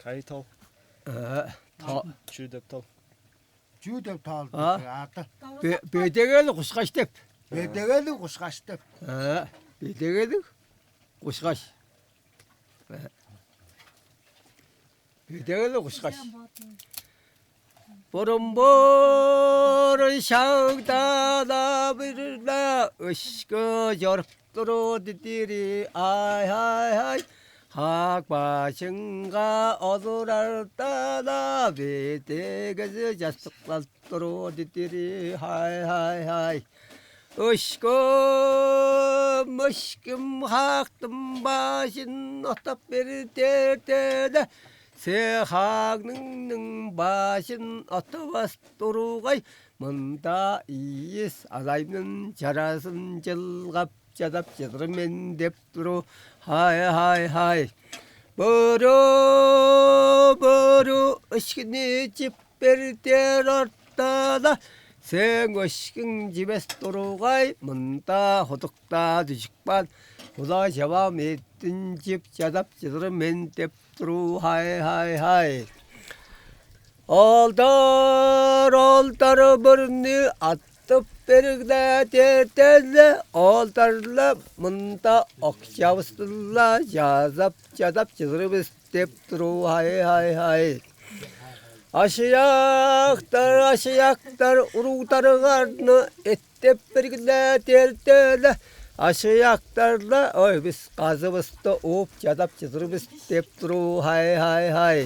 Kaytol. Çüdeptol. Cüdep taldı. Atı. Bedegeli kuşkaş tep. Bedegeli kuşkaçtı. Bedegeli kuşkaş. Bedegeli kuşkaç. Borumbor şağda da birla ışkı jorukturu didiri ay hay hay. Hak başınga odurar da bedegezi jastıklatturu didiri hay hay hay. Işkım haktım başın otap berterde. Sehagның başın otobas durugay. Mında iyis azayının jarasın jılgap jadap jadırmen dep duru. Hay hay hay. Boru ışkını jip berter ortada. Sen ışkın jibes durugay. Mında hodukta düşükpan. Huda jabam ettin jip jadap jadırmen dep duru. Hay hay hay. Altar birini atıp berigde tertelle. Altarla mında okşavıstılla jazap jadap jadırmes dep duru. Hay hay hay. Aşıyaktar urutarı karnı ettep berigde tertelle. Aşıyaktarla oy biz kazımızda op jadap jadırmes dep duru. Hay hay hay.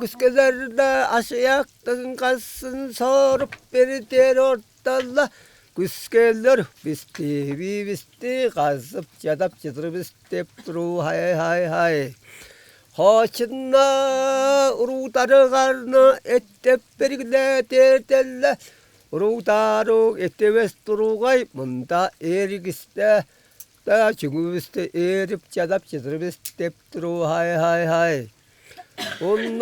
Küskelerde aşıyaktın kalsın sorup beriter ortalla. Küskeller bisti kazıp jadap jadırmes dep duru. Hay hay hay. Hoşuna urutarı karnı ettep berigde tertelle. Urutarı ettebes durugay mında erigiste. Da çünkübiste erip jadap jadırmes dep duru. Hay hay hay. Onun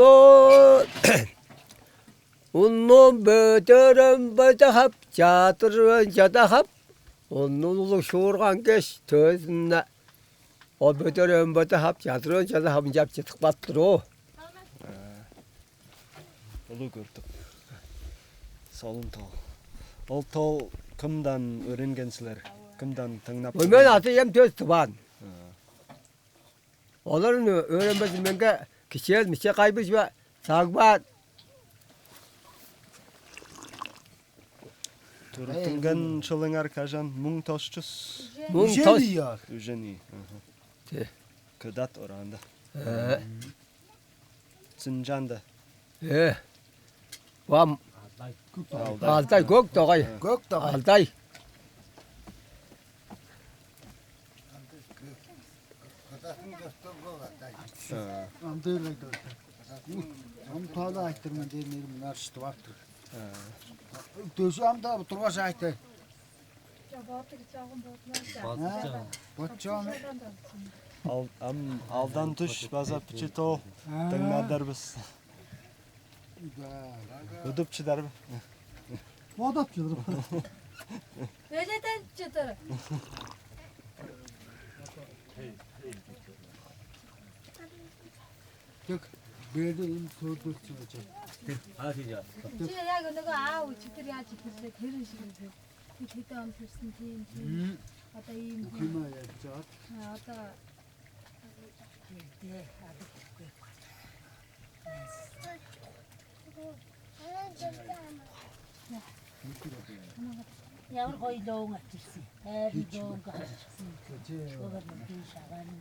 bödörüm bödahap jatırın jadahap. Onun ulu şuurgan keş tözünne. O bödörüm bödahap jatırın jadahap jap jıtık battır o. Ulu gördük. Solun tol. Ol tol kimden öğrengensizler? Kimden tınlap? Ömen atı yem töz tıban. Onların öğrenmesi menge kişiye mişe kaybış ve sağbat. Turtungen şılıngar kajan mung toşçus. Mung Şey toz. diyor. Ujeni. Teh. Kıdat oranda. Sincan'da. Vam Alday. altay gök doğay. Gök de var. Altay. Amdırla gördü. Am tala aytırman denerim bunlar işte vardır. Döşü amda turbaş aytı. Batacağım. Aldan tuş baza piçito. Tınla derbis. Ödüpçü derbi. Vadat yıldır. Öyleden çıtır. Dök. Böyle im sorduğu çıkacak. Çıtır ya gönlü ağı çıtır ya çıtır. Kırın şimdi. Kötü antırsın diye. Hatta iyi. Kime yapacak? Hatta. Yavru koyu doğum açırsın. Her bir doğum açırsın. Babamın bir şabanı.